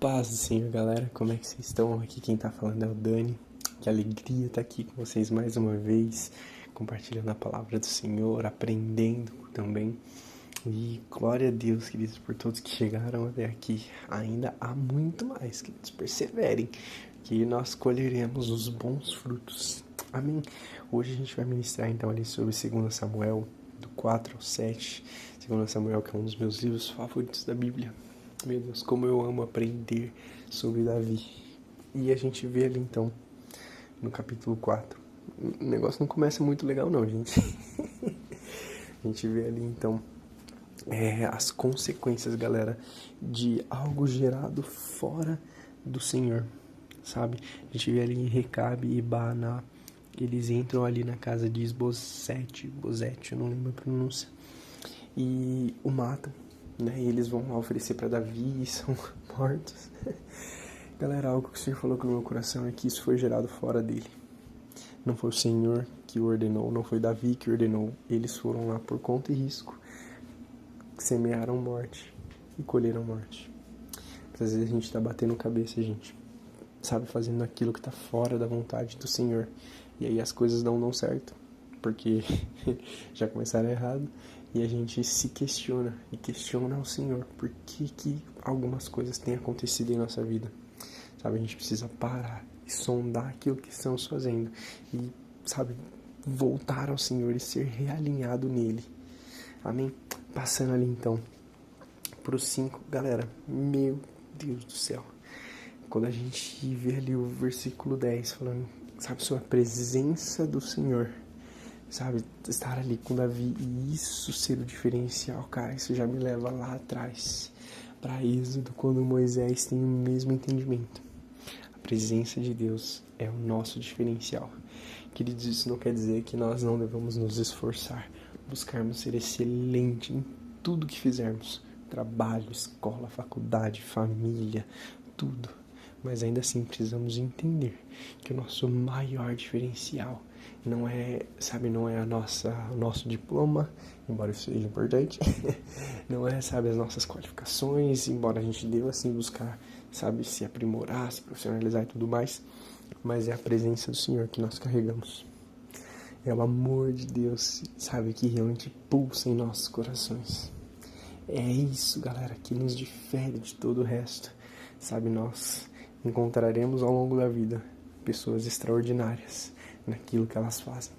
paz do Senhor, galera. Como é que vocês estão? Aqui quem tá falando é o Dani. Que alegria estar aqui com vocês mais uma vez, compartilhando a palavra do Senhor, aprendendo também. E glória a Deus, queridos, por todos que chegaram até aqui. Ainda há muito mais, queridos. Perseverem, que nós colheremos os bons frutos. Amém? Hoje a gente vai ministrar então ali sobre 2 Samuel, do 4 ao 7. 2 Samuel, que é um dos meus livros favoritos da Bíblia. Meu Deus, como eu amo aprender sobre Davi. E a gente vê ali então, no capítulo 4. O negócio não começa muito legal não, gente. A gente vê ali então as consequências, galera, de algo gerado fora do Senhor, sabe? A gente vê ali Recabe e Baaná, eles entram ali na casa de Bozete, eu não lembro a pronúncia, e o matam, né? E eles vão lá oferecer para Davi e são mortos. Galera, algo que o Senhor falou com o meu coração é que isso foi gerado fora dele. Não foi o Senhor que ordenou, não foi Davi que ordenou. Eles foram lá por conta e risco, semearam morte e colheram morte. Às vezes a gente tá batendo cabeça, gente, sabe, fazendo aquilo que tá fora da vontade do Senhor. E aí as coisas não dão certo, porque já começaram errado. E a gente se questiona, e questiona ao Senhor por que algumas coisas têm acontecido em nossa vida. Sabe, a gente precisa parar e sondar aquilo que estamos fazendo. E, sabe, voltar ao Senhor e ser realinhado nele. Amém? Passando ali então pro 5, galera, meu Deus do céu. Quando a gente vê ali o versículo 10 falando, sabe, sobre a presença do Senhor, sabe, estar ali com Davi e isso ser o diferencial, cara, isso já me leva lá atrás, para Êxodo, quando Moisés tem o mesmo entendimento. A presença de Deus é o nosso diferencial. Queridos, isso não quer dizer que nós não devemos nos esforçar, buscarmos ser excelente em tudo que fizermos, trabalho, escola, faculdade, família, tudo. Mas ainda assim precisamos entender que o nosso maior diferencial não é, sabe, não é o nosso diploma, embora isso seja importante, não é, sabe, as nossas qualificações, embora a gente deva assim buscar, sabe, se aprimorar, se profissionalizar e tudo mais, mas é a presença do Senhor que nós carregamos. É o amor de Deus, sabe, que realmente pulsa em nossos corações. É isso, galera, que nos difere de todo o resto. Sabe, nós encontraremos ao longo da vida pessoas extraordinárias naquilo que elas fazem.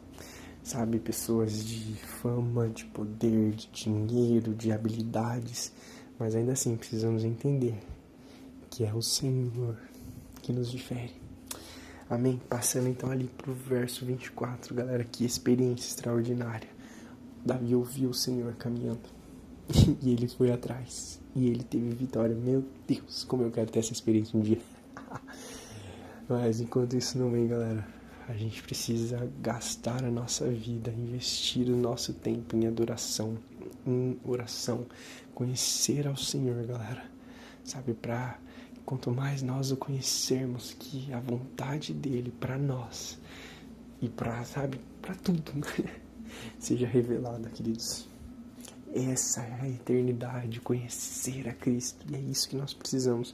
Sabe, pessoas de fama, de poder, de dinheiro, de habilidades. Mas ainda assim precisamos entender que é o Senhor que nos difere. Amém? Passando então ali pro verso 24, galera, que experiência extraordinária. Davi ouviu o Senhor caminhando. E ele foi atrás. E ele teve vitória. Meu Deus, como eu quero ter essa experiência um dia. Mas enquanto isso não vem, galera, a gente precisa gastar a nossa vida, investir o nosso tempo em adoração, em oração, conhecer ao Senhor, galera. Sabe, quanto mais nós o conhecermos, que a vontade dele para nós e para tudo seja revelada, queridos. Essa é a eternidade, conhecer a Cristo. E é isso que nós precisamos,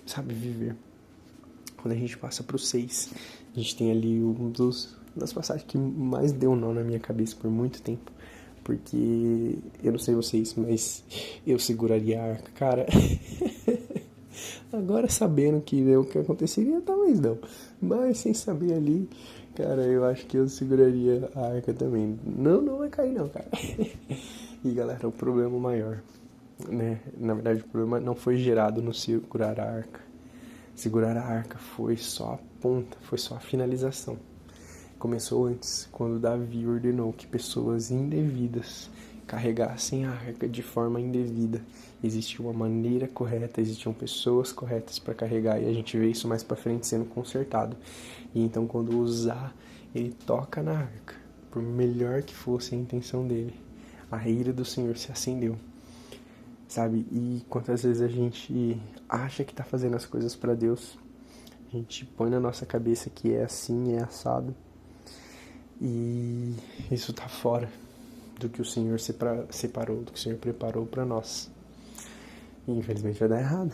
sabe, viver. Quando a gente passa pro 6, a gente tem ali das passagens que mais deu nó na minha cabeça por muito tempo. Porque, eu não sei vocês, mas eu seguraria a arca, cara. Agora sabendo que o que aconteceria, talvez não. Mas sem saber ali, cara, eu acho que eu seguraria a arca também. Não vai cair não, cara. E galera, o problema maior, né? Na verdade, o problema não foi gerado no segurar a arca. Segurar a arca foi só a ponta, foi só a finalização. Começou antes, quando Davi ordenou que pessoas indevidas carregassem a arca de forma indevida. Existia uma maneira correta, existiam pessoas corretas para carregar, e a gente vê isso mais para frente sendo consertado. E então, quando Uzá, ele toca na arca, por melhor que fosse a intenção dele, a ira do Senhor se acendeu, sabe? E quantas vezes a gente acha que tá fazendo as coisas para Deus, a gente põe na nossa cabeça que é assim, é assado, e isso tá fora do que o Senhor separou, do que o Senhor preparou para nós. E infelizmente vai dar errado.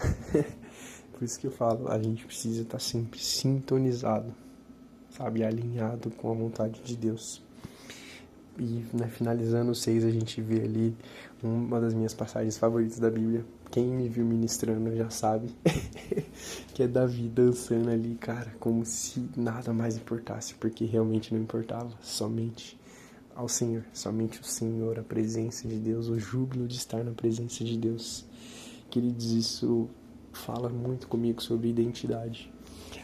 Por isso que eu falo, a gente precisa estar sempre sintonizado, sabe, alinhado com a vontade de Deus. E, né, finalizando o 6, a gente vê ali uma das minhas passagens favoritas da Bíblia. Quem me viu ministrando já sabe, que é Davi dançando ali, cara, como se nada mais importasse, porque realmente não importava, somente ao Senhor, somente o Senhor, a presença de Deus, o júbilo de estar na presença de Deus. Queridos, isso fala muito comigo sobre identidade.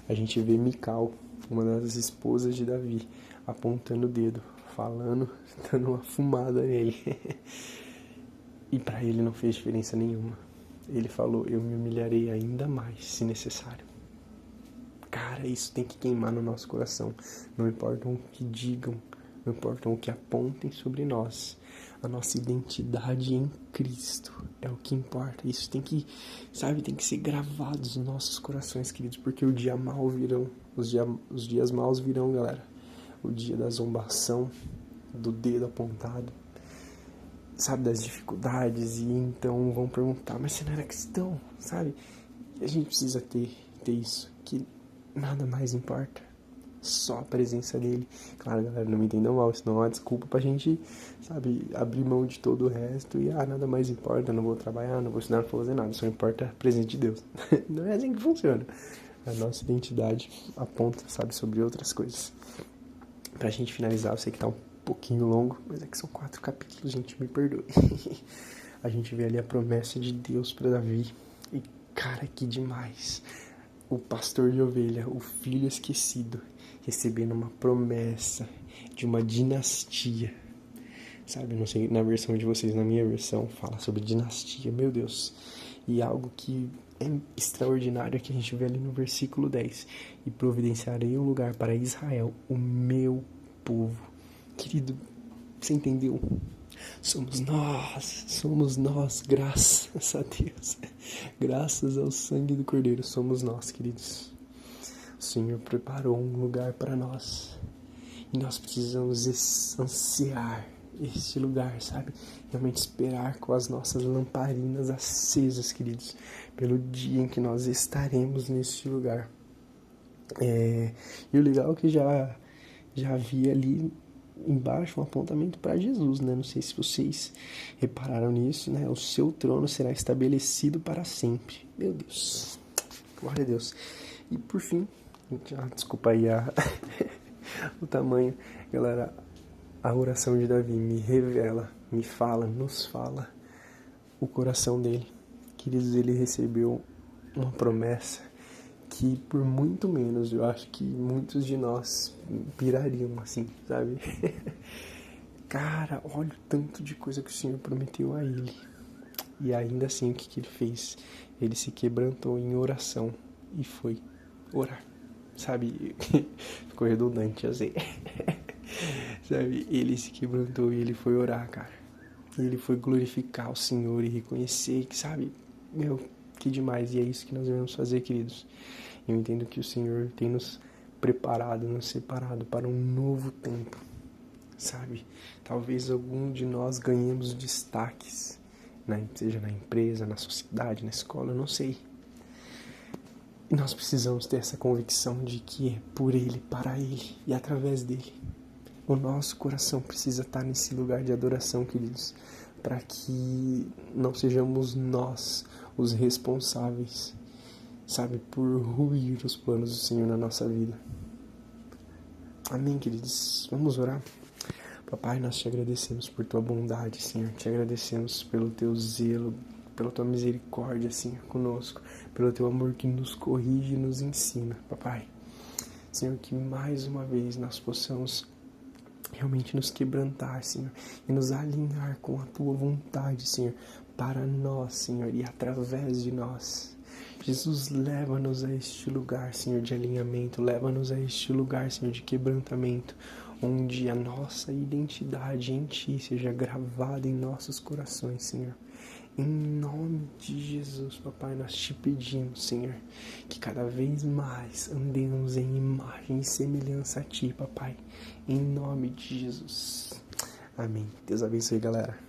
A gente vê Mical, uma das esposas de Davi, apontando o dedo, falando, dando uma fumada nele. E para ele não fez diferença nenhuma. Ele falou, eu me humilharei ainda mais, se necessário. Cara, isso tem que queimar no nosso coração. Não importa o que digam, não importa o que apontem sobre nós. A nossa identidade em Cristo é o que importa. Isso tem que, sabe, tem que ser gravado nos nossos corações, queridos, porque o dia mal virão. Os dias maus virão, galera. O dia da zombação, do dedo apontado, sabe, das dificuldades. E então vão perguntar, mas você não era cristão, sabe? E a gente precisa ter isso, que nada mais importa. Só a presença dele. Claro, galera, não me entendam mal, isso não é uma desculpa pra gente, sabe, abrir mão de todo o resto e, nada mais importa, não vou trabalhar, não vou estudar, não vou fazer nada, só importa a presença de Deus. Não é assim que funciona. A nossa identidade aponta, sabe, sobre outras coisas. Pra gente finalizar, eu sei que tá um pouquinho longo, mas é que são 4 capítulos, gente, me perdoe. A gente vê ali a promessa de Deus pra Davi e, cara, que demais. O pastor de ovelha, o filho esquecido, recebendo uma promessa de uma dinastia, sabe, não sei, na versão de vocês, na minha versão, fala sobre dinastia, meu Deus, e algo que é extraordinário que a gente vê ali no versículo 10, e providenciarei um lugar para Israel, o meu povo. Querido, você entendeu? Somos nós, graças a Deus, graças ao sangue do Cordeiro, somos nós, queridos. O Senhor preparou um lugar para nós e nós precisamos ansiar este lugar, sabe? Realmente esperar com as nossas lamparinas acesas, queridos, pelo dia em que nós estaremos neste lugar. E o legal é que já havia ali embaixo um apontamento para Jesus, né? Não sei se vocês repararam nisso, né? O seu trono será estabelecido para sempre. Meu Deus, glória a Deus. E por fim, desculpa aí o tamanho, galera, a oração de Davi me revela, me fala, nos fala o coração dele. Queridos, ele recebeu uma promessa que por muito menos, eu acho que muitos de nós pirariam assim, sabe? Cara, olha o tanto de coisa que o Senhor prometeu a ele. E ainda assim, o que ele fez? Ele se quebrantou em oração e foi orar, sabe? Ficou redundante, eu sei. Sabe? Ele se quebrantou e ele foi orar, cara. Ele foi glorificar o Senhor e reconhecer que, sabe, meu, que demais. E é isso que nós devemos fazer, queridos. Eu entendo que o Senhor tem nos preparado, nos separado para um novo tempo, sabe? Talvez algum de nós ganhemos destaques, seja na empresa, na sociedade, na escola, eu não sei. E nós precisamos ter essa convicção de que é por Ele, para Ele e através dEle. O nosso coração precisa estar nesse lugar de adoração, queridos, para que não sejamos nós os responsáveis, sabe, por ruir os planos do Senhor na nossa vida. Amém, queridos? Vamos orar. Papai, nós te agradecemos por tua bondade, Senhor. Te agradecemos pelo teu zelo, pela tua misericórdia, Senhor, conosco, pelo teu amor que nos corrige e nos ensina, Papai. Senhor, que mais uma vez nós possamos realmente nos quebrantar, Senhor, e nos alinhar com a tua vontade, Senhor, para nós, Senhor, e através de nós. Jesus, leva-nos a este lugar, Senhor, de alinhamento, leva-nos a este lugar, Senhor, de quebrantamento, onde a nossa identidade em Ti seja gravada em nossos corações, Senhor. Em nome de Jesus, Papai, nós te pedimos, Senhor, que cada vez mais andemos em imagem e semelhança a Ti, Papai, em nome de Jesus. Amém. Deus abençoe, galera.